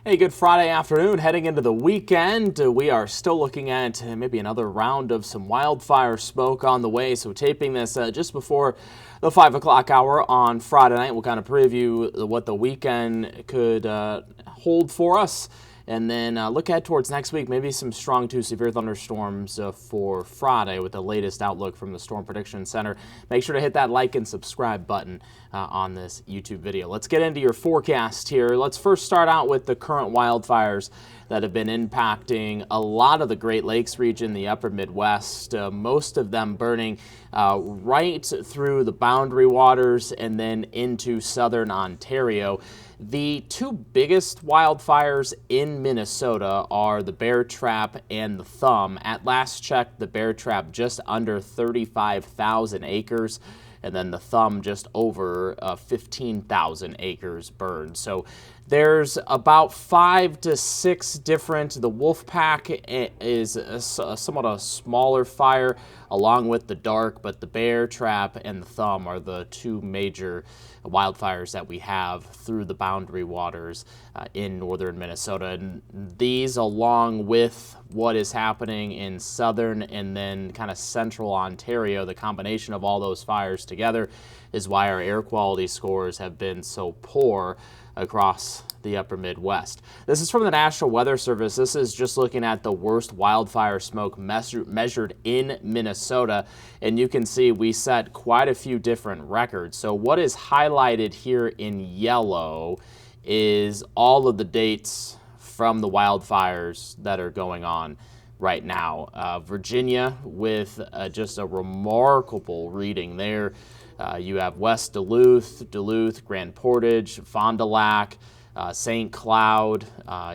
Hey, good Friday afternoon. Heading into the weekend, we are still looking at maybe another round of some wildfire smoke on the way. So taping this just before the 5 o'clock hour on Friday night. We'll kind of preview what the weekend could hold for us. And then look ahead towards next week, maybe some strong to severe thunderstorms for Friday with the latest outlook from the Storm Prediction Center. Make sure to hit that like and subscribe button on this YouTube video. Let's get into your forecast here. Let's first start out with the current wildfires that have been impacting a lot of the Great Lakes region, the upper Midwest, most of them burning right through the boundary waters and then into southern Ontario. The two biggest wildfires in Minnesota are the Bear Trap and the Thumb. At last check, the Bear Trap just under 35,000 acres, and then the Thumb just over 15,000 acres burned. So there's about 5 to 6 different. The Wolfpack is somewhat a smaller fire along with the Dark, but the Bear Trap and the Thumb are the two major wildfires that we have through the boundary waters in northern Minnesota. And these, along with what is happening in southern and then kind of central Ontario, the combination of all those fires together is why our air quality scores have been so poor across the upper Midwest. This is from the National Weather Service. This is just looking at the worst wildfire smoke measured in Minnesota, and you can see we set quite a few different records. So what is highlighted here in yellow is all of the dates from the wildfires that are going on right now. Virginia with just a remarkable reading there. You have West Duluth, Grand Portage, Fond du Lac, St. Cloud,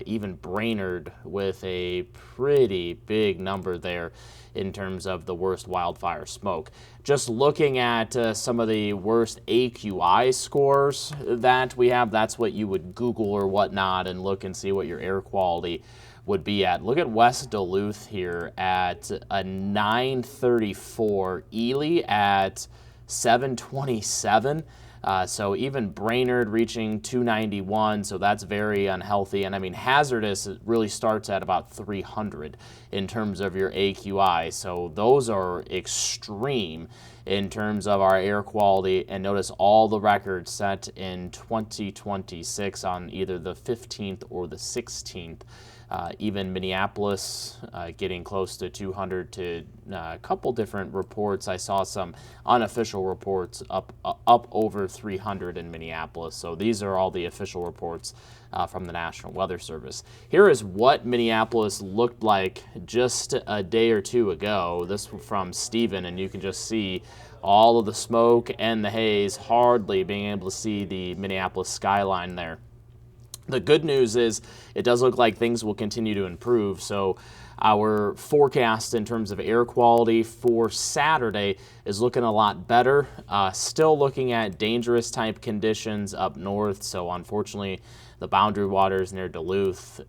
even Brainerd with a pretty big number there in terms of the worst wildfire smoke. Just looking at some of the worst AQI scores that we have, that's what you would Google or whatnot and look and see what your air quality would be at. Look at West Duluth here at a 934, Ely at 727. So even Brainerd reaching 291, so that's very unhealthy. And I mean, hazardous really starts at about 300 in terms of your AQI. So those are extreme in terms of our air quality. And notice all the records set in 2026 on either the 15th or the 16th. Even Minneapolis getting close to 200 to a couple different reports. I saw some unofficial reports up over 300 in Minneapolis. So these are all the official reports from the National Weather Service. Here is what Minneapolis looked like just a day or two ago. This from Stephen, and you can just see all of the smoke and the haze, hardly being able to see the Minneapolis skyline there. The good news is it does look like things will continue to improve. So our forecast in terms of air quality for Saturday is looking a lot better. Still looking at dangerous type conditions up north. So unfortunately, the boundary waters near Duluth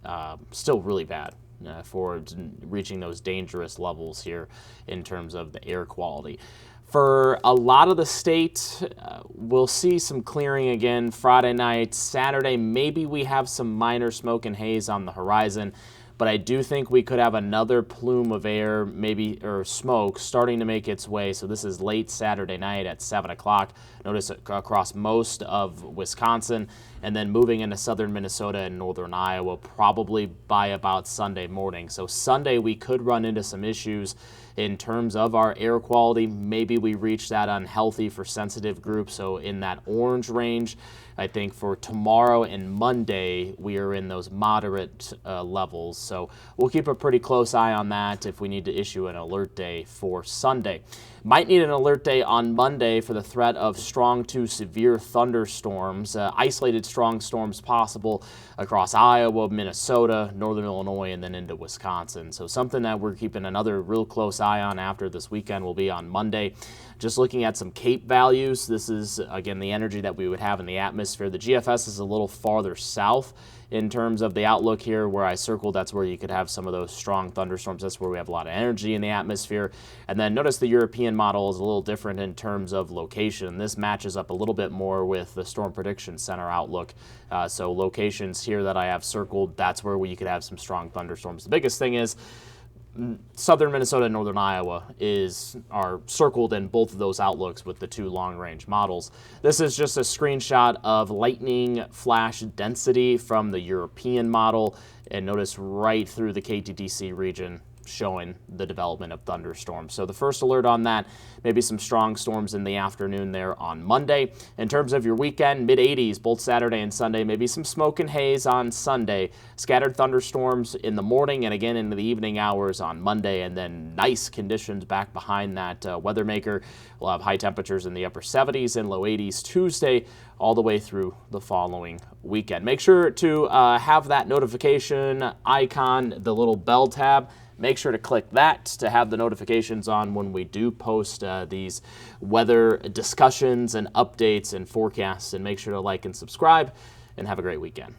still really bad for reaching those dangerous levels here in terms of the air quality. For a lot of the state, we'll see some clearing again Friday night. Saturday, maybe we have some minor smoke and haze on the horizon, but I do think we could have another plume of air, maybe, or smoke starting to make its way. So this is late Saturday night at 7 o'clock. Notice across most of Wisconsin, and then moving into southern Minnesota and northern Iowa probably by about Sunday morning. So Sunday we could run into some issues in terms of our air quality. Maybe we reach that unhealthy for sensitive groups, so in that orange range. I think for tomorrow and Monday, we are in those moderate levels. So we'll keep a pretty close eye on that if we need to issue an alert day for Sunday. Might need an alert day on Monday for the threat of strong to severe thunderstorms, isolated strong storms possible across Iowa, Minnesota, northern Illinois, and then into Wisconsin. So something that we're keeping another real close eye on after this weekend will be on Monday. Just looking at some CAPE values, this is, again, the energy that we would have in the atmosphere. The GFS is a little farther south in terms of the outlook here where I circled. That's where you could have some of those strong thunderstorms. That's where we have a lot of energy in the atmosphere. And then notice the European model is a little different in terms of location. This matches up a little bit more with the Storm Prediction Center outlook. So locations here that I have circled, that's where you could have some strong thunderstorms. The biggest thing is southern Minnesota and northern Iowa are circled in both of those outlooks with the two long-range models. This is just a screenshot of lightning flash density from the European model, and notice right through the KTTC region showing the development of thunderstorms. So the first alert on that, maybe some strong storms in the afternoon there on Monday. In terms of your weekend, mid-80s both Saturday and Sunday, maybe some smoke and haze on Sunday, scattered thunderstorms in the morning and again into the evening hours on Monday, and then nice conditions back behind that weather maker. We'll have high temperatures in the upper 70s and low 80s Tuesday all the way through the following weekend. Make sure to have that notification icon, the little bell tab. Make sure to click that to have the notifications on when we do post these weather discussions and updates and forecasts. And make sure to like and subscribe, and have a great weekend.